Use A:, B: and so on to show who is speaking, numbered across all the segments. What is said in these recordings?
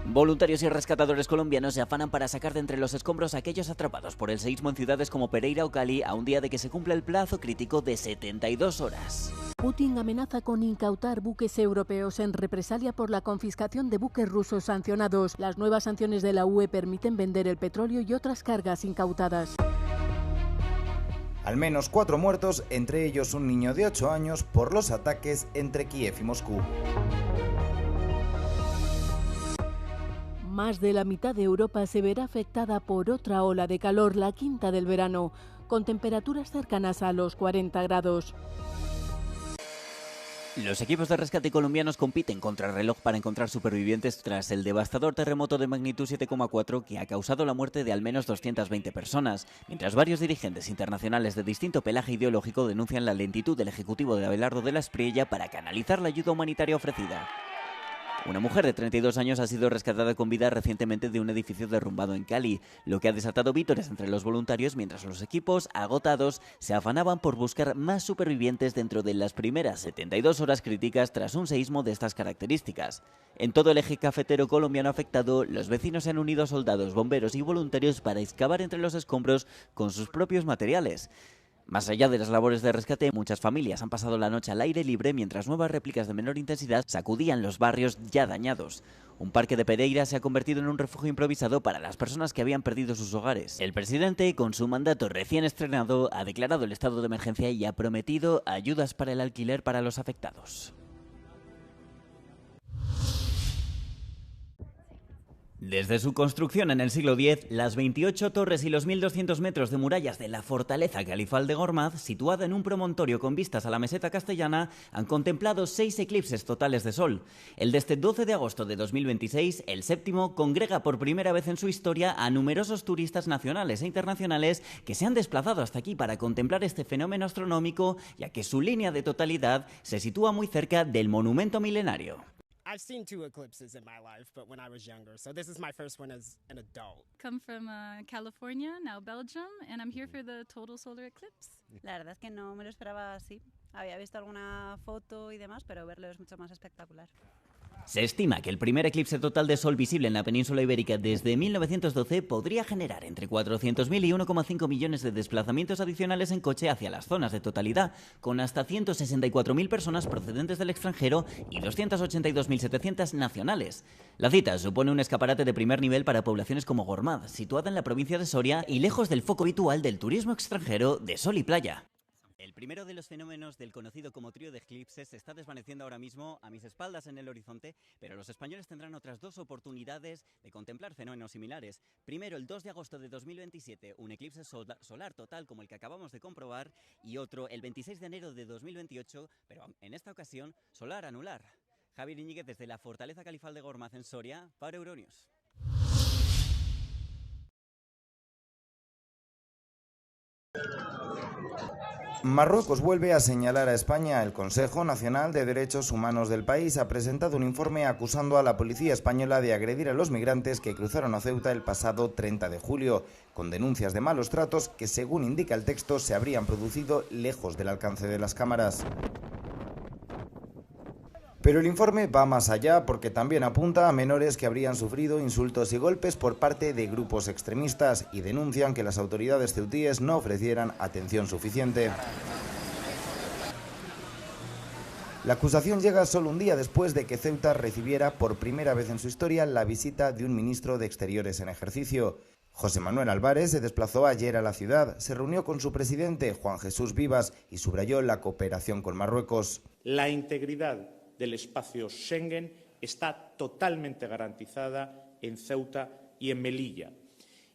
A: Voluntarios y rescatadores colombianos se afanan para sacar de entre los escombros a aquellos atrapados por el seísmo en ciudades como Pereira o Cali a un día de que se cumpla el plazo crítico de 72 horas.
B: Putin amenaza con incautar buques europeos en represalia por la confiscación de buques rusos sancionados. Las nuevas sanciones de la UE permiten vender el petróleo y otras cargas incautadas.
C: Al menos 4 muertos, entre ellos un niño de 8 años, por los ataques entre Kiev y Moscú.
B: Más de la mitad de Europa se verá afectada por otra ola de calor, la quinta del verano, con temperaturas cercanas a los 40 grados.
A: Los equipos de rescate colombianos compiten contra reloj para encontrar supervivientes tras el devastador terremoto de magnitud 7,4 que ha causado la muerte de al menos 220 personas, mientras varios dirigentes internacionales de distinto pelaje ideológico denuncian la lentitud del ejecutivo de Abelardo de la Espriella para canalizar la ayuda humanitaria ofrecida. Una mujer de 32 años ha sido rescatada con vida recientemente de un edificio derrumbado en Cali, lo que ha desatado vítores entre los voluntarios mientras los equipos, agotados, se afanaban por buscar más supervivientes dentro de las primeras 72 horas críticas tras un seísmo de estas características. En todo el eje cafetero colombiano afectado, los vecinos se han unido a soldados, bomberos y voluntarios para excavar entre los escombros con sus propios materiales. Más allá de las labores de rescate, muchas familias han pasado la noche al aire libre mientras nuevas réplicas de menor intensidad sacudían los barrios ya dañados. Un parque de Pereira se ha convertido en un refugio improvisado para las personas que habían perdido sus hogares. El presidente, con su mandato recién estrenado, ha declarado el estado de emergencia y ha prometido ayudas para el alquiler para los afectados. Desde su construcción en el siglo X, las 28 torres y los 1.200 metros de murallas de la fortaleza califal de Gormaz, situada en un promontorio con vistas a la meseta castellana, han contemplado 6 eclipses totales de sol. El de este 12 de agosto de 2026, el séptimo, congrega por primera vez en su historia a numerosos turistas nacionales e internacionales que se han desplazado hasta aquí para contemplar este fenómeno astronómico, ya que su línea de totalidad se sitúa muy cerca del monumento milenario.
D: I've seen 2 eclipses in my life, but when I was younger, so this is my first one as an adult.
E: Come from California, now Belgium, and I'm here for the total solar eclipse.
F: La verdad es que no me lo esperaba así. Había visto alguna foto y demás, pero verlo es mucho más espectacular.
A: Se estima que el primer eclipse total de sol visible en la península ibérica desde 1912 podría generar entre 400.000 y 1,5 millones de desplazamientos adicionales en coche hacia las zonas de totalidad, con hasta 164.000 personas procedentes del extranjero y 282.700 nacionales. La cita supone un escaparate de primer nivel para poblaciones como Gormaz, situada en la provincia de Soria y lejos del foco habitual del turismo extranjero de sol y playa. El primero de los fenómenos del conocido como trío de eclipses se está desvaneciendo ahora mismo a mis espaldas en el horizonte, pero los españoles tendrán otras 2 oportunidades de contemplar fenómenos similares. Primero, el 2 de agosto de 2027, un eclipse solar total como el que acabamos de comprobar, y otro el 26 de enero de 2028, pero en esta ocasión solar anular. Javier Iñiguez desde la Fortaleza Califal de Gormaz en Soria, para Euronews.
C: Marruecos vuelve a señalar a España. El Consejo Nacional de Derechos Humanos del país ha presentado un informe acusando a la policía española de agredir a los migrantes que cruzaron a Ceuta el pasado 30 de julio, con denuncias de malos tratos que, según indica el texto, se habrían producido lejos del alcance de las cámaras. Pero el informe va más allá porque también apunta a menores que habrían sufrido insultos y golpes por parte de grupos extremistas y denuncian que las autoridades ceutíes no ofrecieran atención suficiente. La acusación llega solo un día después de que Ceuta recibiera por primera vez en su historia la visita de un ministro de Exteriores en ejercicio. José Manuel Álvarez se desplazó ayer a la ciudad, se reunió con su presidente, Juan Jesús Vivas, y subrayó la cooperación con Marruecos.
G: La integridad del espacio Schengen está totalmente garantizada en Ceuta y en Melilla.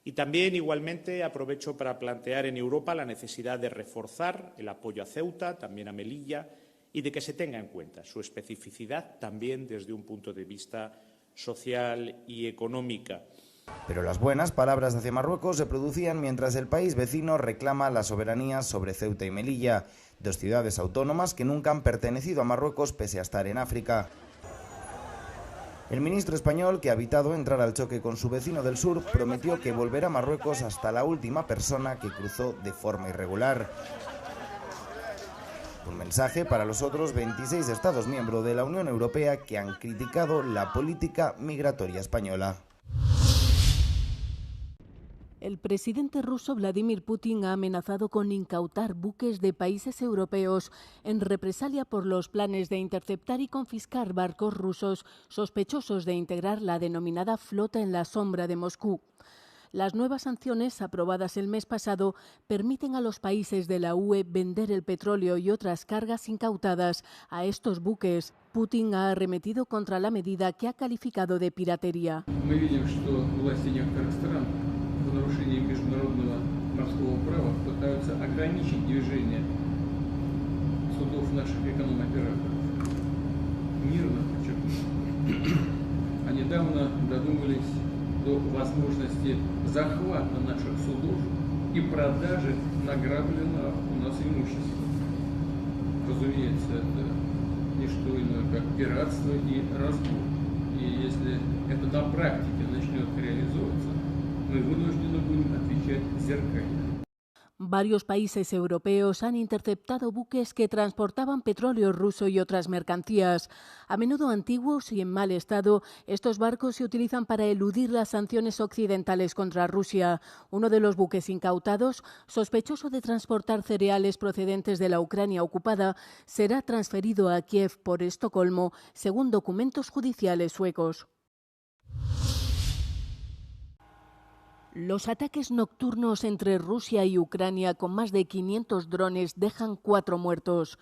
G: Y también, igualmente, aprovecho para plantear en Europa la necesidad de reforzar el apoyo a Ceuta, también a Melilla, y de que se tenga en cuenta su especificidad también desde un punto de vista social y económica.
C: Pero las buenas palabras hacia Marruecos se producían mientras el país vecino reclama la soberanía sobre Ceuta y Melilla, 2 ciudades autónomas que nunca han pertenecido a Marruecos pese a estar en África. El ministro español, que ha evitado entrar al choque con su vecino del sur, prometió que volverá a Marruecos hasta la última persona que cruzó de forma irregular. Un mensaje para los otros 26 Estados miembros de la Unión Europea que han criticado la política migratoria española.
B: El presidente ruso Vladimir Putin ha amenazado con incautar buques de países europeos en represalia por los planes de interceptar y confiscar barcos rusos sospechosos de integrar la denominada flota en la sombra de Moscú. Las nuevas sanciones aprobadas el mes pasado permiten a los países de la UE vender el petróleo y otras cargas incautadas a estos buques. Putin ha arremetido contra la medida que ha calificado de piratería.
H: В нарушении международного морского права пытаются ограничить движение судов наших эконом-операторов. Мирно, подчеркну. А недавно додумались до возможности захвата наших судов и продажи награбленного у нас имущества. Разумеется, это не что иное, как пиратство и разбой. И если это на практике начнет реализовываться, мы вынуждены будем отвечать зеркально.
B: Varios países europeos han interceptado buques que transportaban petróleo ruso y otras mercancías. A menudo antiguos y en mal estado, estos barcos se utilizan para eludir las sanciones occidentales contra Rusia. Uno de los buques incautados, sospechoso de transportar cereales procedentes de la Ucrania ocupada, será transferido a Kiev por Estocolmo, según documentos judiciales suecos. Los ataques nocturnos entre Rusia y Ucrania con más de 500 drones dejan 4 muertos.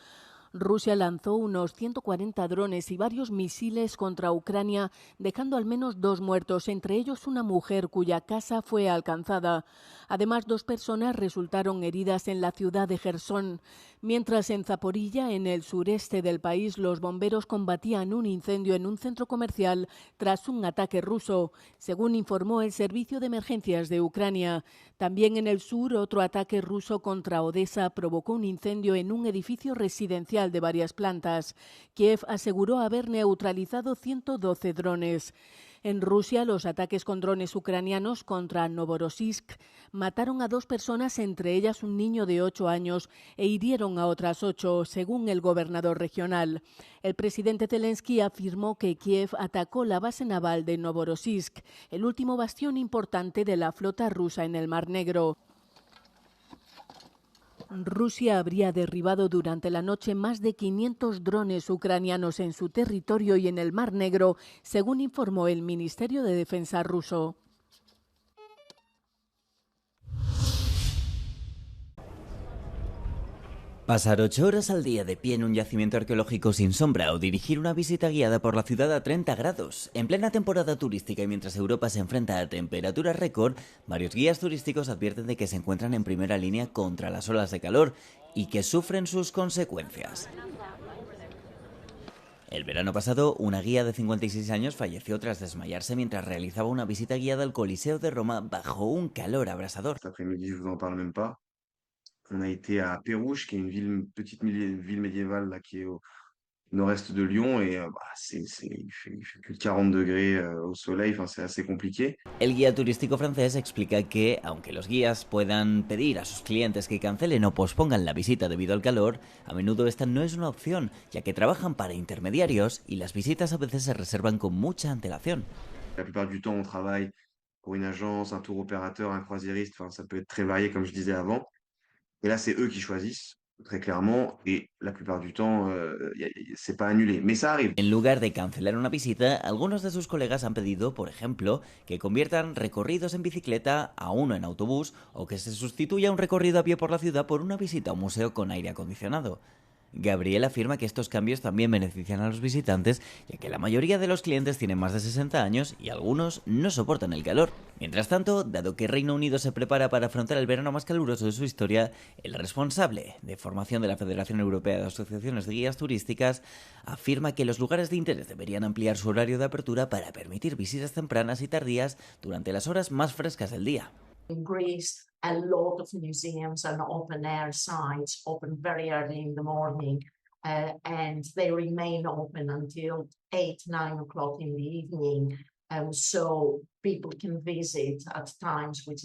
B: Rusia lanzó unos 140 drones y varios misiles contra Ucrania, dejando al menos 2 muertos, entre ellos una mujer cuya casa fue alcanzada. Además, 2 personas resultaron heridas en la ciudad de Jersón, mientras en Zaporilla, en el sureste del país, los bomberos combatían un incendio en un centro comercial tras un ataque ruso, según informó el Servicio de Emergencias de Ucrania. También en el sur, otro ataque ruso contra Odesa provocó un incendio en un edificio residencial de varias plantas. Kiev aseguró haber neutralizado 112 drones. En Rusia, los ataques con drones ucranianos contra Novorossiysk mataron a 2 personas, entre ellas un niño de 8 años, e hirieron a otras 8, según el gobernador regional. El presidente Zelensky afirmó que Kiev atacó la base naval de Novorossiysk, el último bastión importante de la flota rusa en el Mar Negro. Rusia habría derribado durante la noche más de 500 drones ucranianos en su territorio y en el Mar Negro, según informó el Ministerio de Defensa ruso.
A: Pasar 8 horas al día de pie en un yacimiento arqueológico sin sombra o dirigir una visita guiada por la ciudad a 30 grados. En plena temporada turística y mientras Europa se enfrenta a temperaturas récord, varios guías turísticos advierten de que se encuentran en primera línea contra las olas de calor y que sufren sus consecuencias. El verano pasado, una guía de 56 años falleció tras desmayarse mientras realizaba una visita guiada al Coliseo de Roma bajo un calor abrasador.
I: On a été à Pérouge, qui est une petite ville médiévale là, qui est au nord-est de Lyon, et il fait plus de 40 degrés au soleil, enfin, c'est assez compliqué.
A: El guía turístico francés explica que, aunque los guías puedan pedir a sus clientes que cancelen o pospongan la visita debido al calor, a menudo esta no es una opción, ya que trabajan para intermediarios y las visitas a veces se reservan con mucha antelación.
I: La plupart du temps, on travaille pour une agence, un tour opérateur, un croisiériste, enfin, ça peut être très varié, comme je disais avant. Et là, c'est eux qui choisissent, très clairement, et la plupart du temps, c'est pas annulé. Mais ça arrive.
A: En lugar de cancelar una visita, algunos de sus colegas han pedido, por ejemplo, que conviertan recorridos en bicicleta a uno en autobús o que se sustituya un recorrido a pie por la ciudad por una visita a un museo con aire acondicionado. Gabriel afirma que estos cambios también benefician a los visitantes, ya que la mayoría de los clientes tienen más de 60 años y algunos no soportan el calor. Mientras tanto, dado que Reino Unido se prepara para afrontar el verano más caluroso de su historia, el responsable de formación de la Federación Europea de Asociaciones de Guías Turísticas afirma que los lugares de interés deberían ampliar su horario de apertura para permitir visitas tempranas y tardías durante las horas más frescas del día.
J: In Greece, a lot of museums and open-air sites open very early in the morning, and they remain open until 8, 9 o'clock in the evening. So people can visit at times which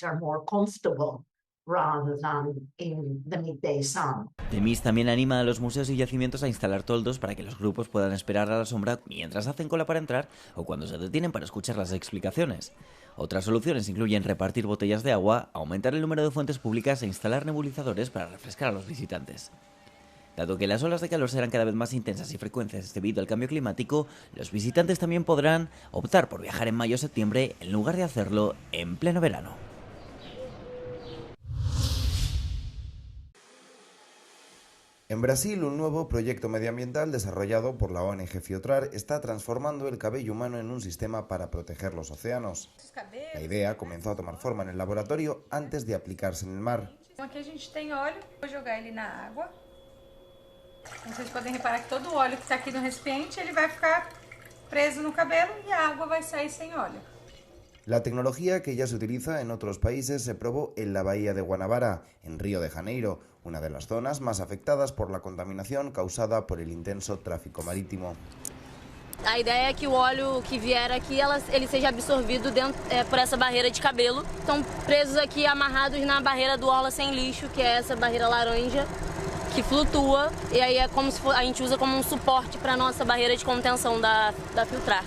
J: are more comfortable rather than in the midday sun.
A: Temis también anima a los museos y yacimientos a instalar toldos para que los grupos puedan esperar a la sombra mientras hacen cola para entrar o cuando se detienen para escuchar las explicaciones. Otras soluciones incluyen repartir botellas de agua, aumentar el número de fuentes públicas e instalar nebulizadores para refrescar a los visitantes. Dado que las olas de calor serán cada vez más intensas y frecuentes debido al cambio climático, los visitantes también podrán optar por viajar en mayo o septiembre en lugar de hacerlo en pleno verano.
C: En Brasil, un nuevo proyecto medioambiental desarrollado por la ONG Fiotrar está transformando el cabello humano en un sistema para proteger los océanos. La idea comenzó a tomar forma en el laboratorio antes de aplicarse en el mar.
K: Aquí a gente tem óleo, vou jogar ele na água. Vocês podem reparar que todo o óleo que está aqui no recipiente, ele vai ficar preso no cabelo y a água vai sair sem óleo.
C: La tecnología, que ya se utiliza en otros países, se probó en la bahía de Guanabara, en Río de Janeiro, una de las zonas más afectadas por la contaminación causada por el intenso tráfico marítimo.
L: A ideia é que o óleo que vier aqui, ele seja absorvido por essa barreira de cabelo. Estão presos aqui, amarrados na barreira do Orla Sem Lixo, que é essa barreira laranja, que flutua, e aí é como se a gente usa como um suporte para a nossa barreira de contenção da Fiotrar.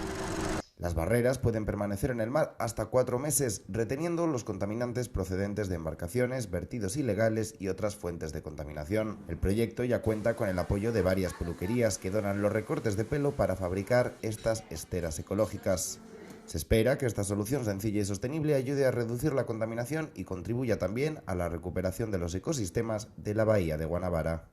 C: Las barreras pueden permanecer en el mar hasta 4 meses, reteniendo los contaminantes procedentes de embarcaciones, vertidos ilegales y otras fuentes de contaminación. El proyecto ya cuenta con el apoyo de varias peluquerías que donan los recortes de pelo para fabricar estas esteras ecológicas. Se espera que esta solución sencilla y sostenible ayude a reducir la contaminación y contribuya también a la recuperación de los ecosistemas de la bahía de Guanabara.